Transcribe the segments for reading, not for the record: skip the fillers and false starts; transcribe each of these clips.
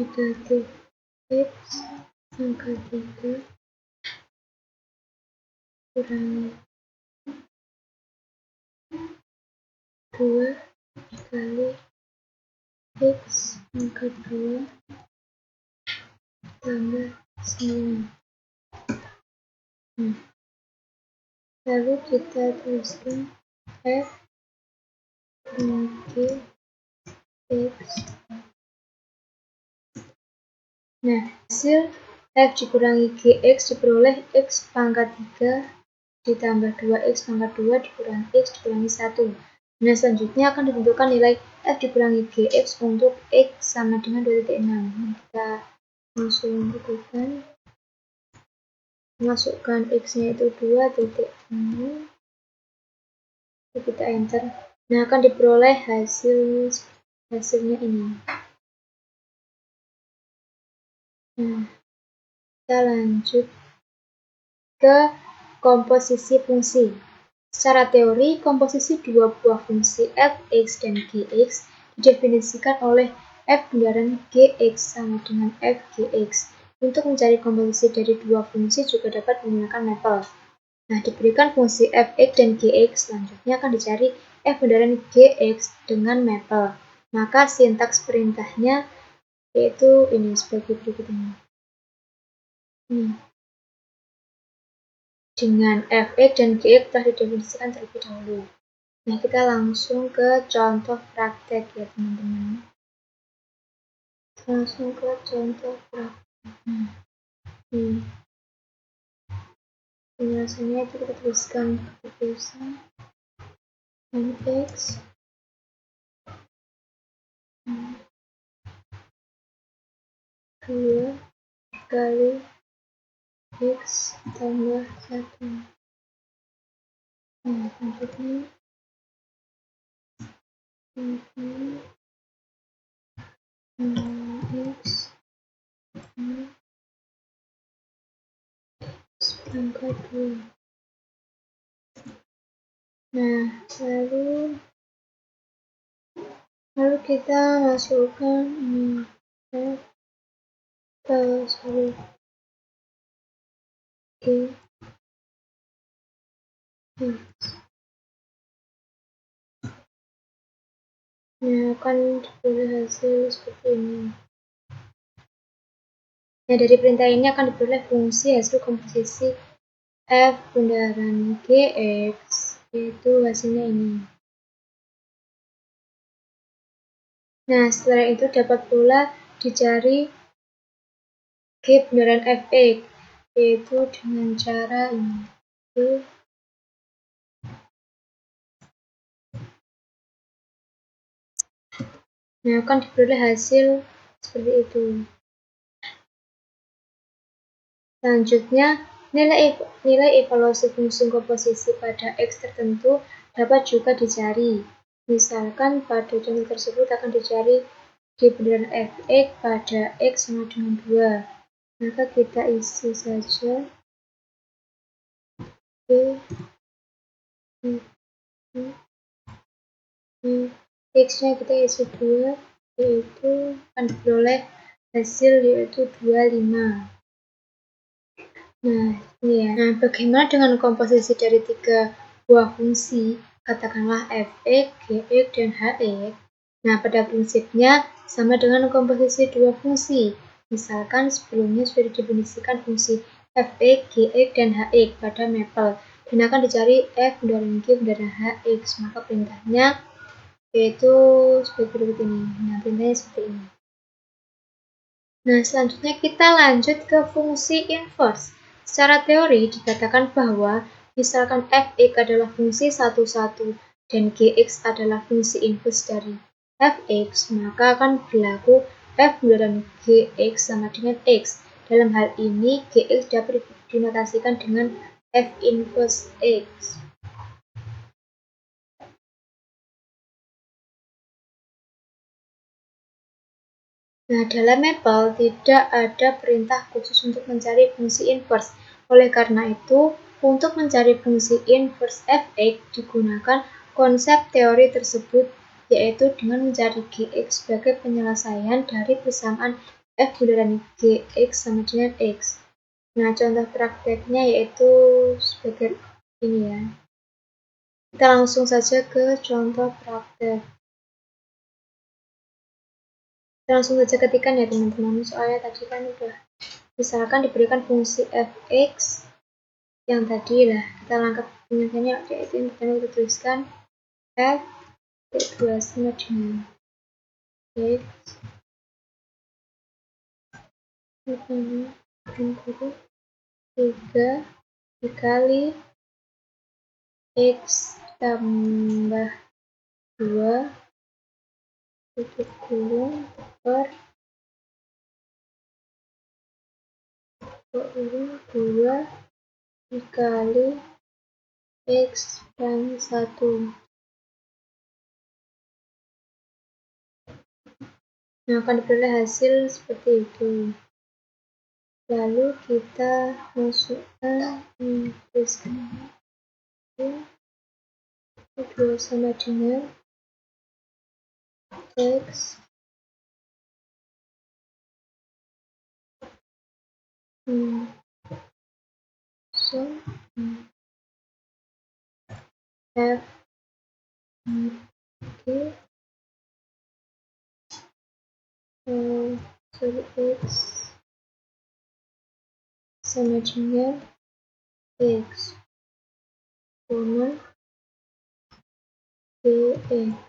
negatif x pangkat 3 kurangi 2 dikali x pangkat 2 tambah 9. Lalu kita tuliskan f kurangi x. Nah, hasil f dikurangi gx diperoleh x pangkat 3 ditambah 2x pangkat 2 dikurangi x dikurangi 1. Nah, selanjutnya akan ditentukan nilai f dikurangi gx untuk x sama dengan 2.6. Nah, kita langsung bukukan. Masukkan x-nya itu 2.6. Kita enter. Nah, akan diperoleh hasilnya ini. Nah, kita lanjut ke komposisi fungsi. Secara teori, komposisi dua buah fungsi f(x) dan gx didefinisikan oleh f bundaran gx sama dengan f gx. Untuk mencari komposisi dari dua fungsi juga dapat menggunakan mapel. Nah, diberikan fungsi f(x) dan gx, selanjutnya akan dicari f bundaran gx dengan mapel. Maka sintaks perintahnya yaitu ini sebagai berikut ini. Dengan f(x) dan gx telah didefinisikan terlebih dahulu. Nah, kita langsung ke contoh praktek ya teman-teman. Langsung ke contoh praktek. Penjelasannya itu kita tuliskan kebiasaan f(x) 2 kali x tambah 1. Nah, selanjutnya x pangkat 2. Nah, lalu kita masukkan ini Nah, akan diperoleh hasil seperti ini. Nah, dari perintah ini akan diperoleh fungsi hasil komposisi f bundaran gx, yaitu hasilnya ini. Nah, setelah itu dapat pula dicari g bundaran fx, yaitu dengan cara ini. Nah, akan diperoleh hasil seperti itu. Selanjutnya, nilai evaluasi fungsi komposisi pada x tertentu dapat juga dicari. Misalkan pada contoh tersebut akan dicari g bundaran fx pada x sama dengan 2. Maka kita isi saja x-nya kita isi 2, yaitu akan diperoleh hasil yaitu 25. Nah, ini ya. Nah, bagaimana dengan komposisi dari 3 buah fungsi, katakanlah fx, gx, dan hx? Nah, pada prinsipnya sama dengan komposisi dua fungsi. Misalkan sebelumnya sudah didefinisikan fungsi fx, gx, dan hx pada mapel, dan akan dicari f bundaran g bundaran hx. Maka perintahnya yaitu sebagai berikut ini. Nah, perintahnya seperti ini. Nah, selanjutnya kita lanjut ke fungsi inverse. Secara teori dikatakan bahwa misalkan fx adalah fungsi 1, 1 dan gx adalah fungsi inverse dari fx, maka akan berlaku f bundaran gx sama dengan x. Dalam hal ini, gx dapat dinotasikan dengan f inverse x. Nah, dalam mapel tidak ada perintah khusus untuk mencari fungsi inverse. Oleh karena itu, untuk mencari fungsi inverse fx digunakan konsep teori tersebut, yaitu dengan mencari gx sebagai penyelesaian dari persamaan F bundaran GX sama dengan X. Nah, contoh prakteknya yaitu sebagai ini ya. Kita langsung saja ke contoh praktek. Kita langsung saja ketikkan ya teman-teman. Soalnya tadi kan udah misalkan diberikan fungsi fx yang tadi lah kita lengkap penyelesaiannya yaitu yang pertama kita tuliskan f dua sama dengan x kurang 3 dikali x tambah 2 tutup kurung per 2 dikali x dan 1. Nah, akan diperoleh hasil seperti itu. Lalu kita masukkan tuliskan 2 sama dengan x so f okay. X sama dengan x koma dx.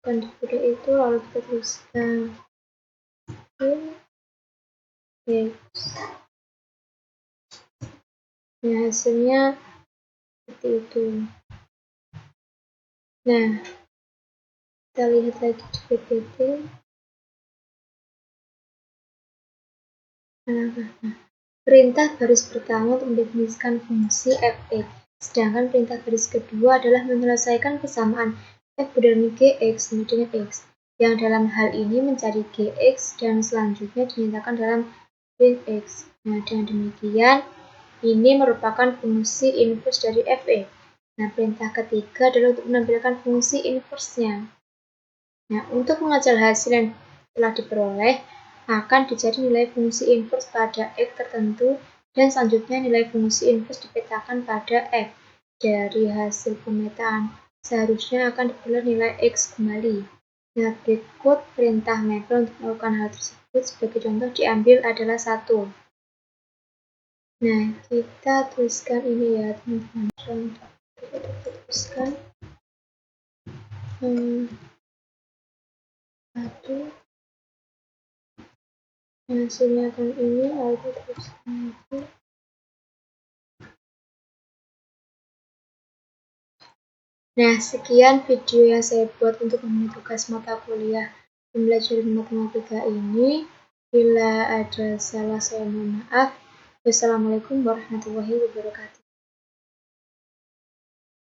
Kan seperti itu lalu kita tuliskan x. Nah, hasilnya seperti itu. Nah, kita lihat lagi di PPT. Perintah baris pertama untuk mendefinisikan fungsi fx, sedangkan perintah baris kedua adalah menyelesaikan persamaan f bundaran gx sama dengan x, yang dalam hal ini mencari gx dan selanjutnya dinyatakan dalam print x. Nah, dengan demikian, ini merupakan fungsi inverse dari fx. Nah, perintah ketiga adalah untuk menampilkan fungsi inverse-nya. Nah, untuk mengajar hasil yang telah diperoleh, akan dicari nilai fungsi inverse pada x tertentu dan selanjutnya nilai fungsi inverse dipetakan pada f. Dari hasil pemetaan seharusnya akan diperoleh nilai x kembali. Nah, berikut perintah mapper untuk melakukan hal tersebut sebagai contoh diambil adalah 1. Nah, kita tuliskan ini ya teman-teman. Contoh kita tuliskan 1. Hasilnya akan ini lalu tuliskan itu. Nah, sekian video yang saya buat untuk memenuhi tugas mata kuliah pembelajaran matematika ini. Bila ada salah saya mohon maaf. Wassalamualaikum warahmatullahi wabarakatuh.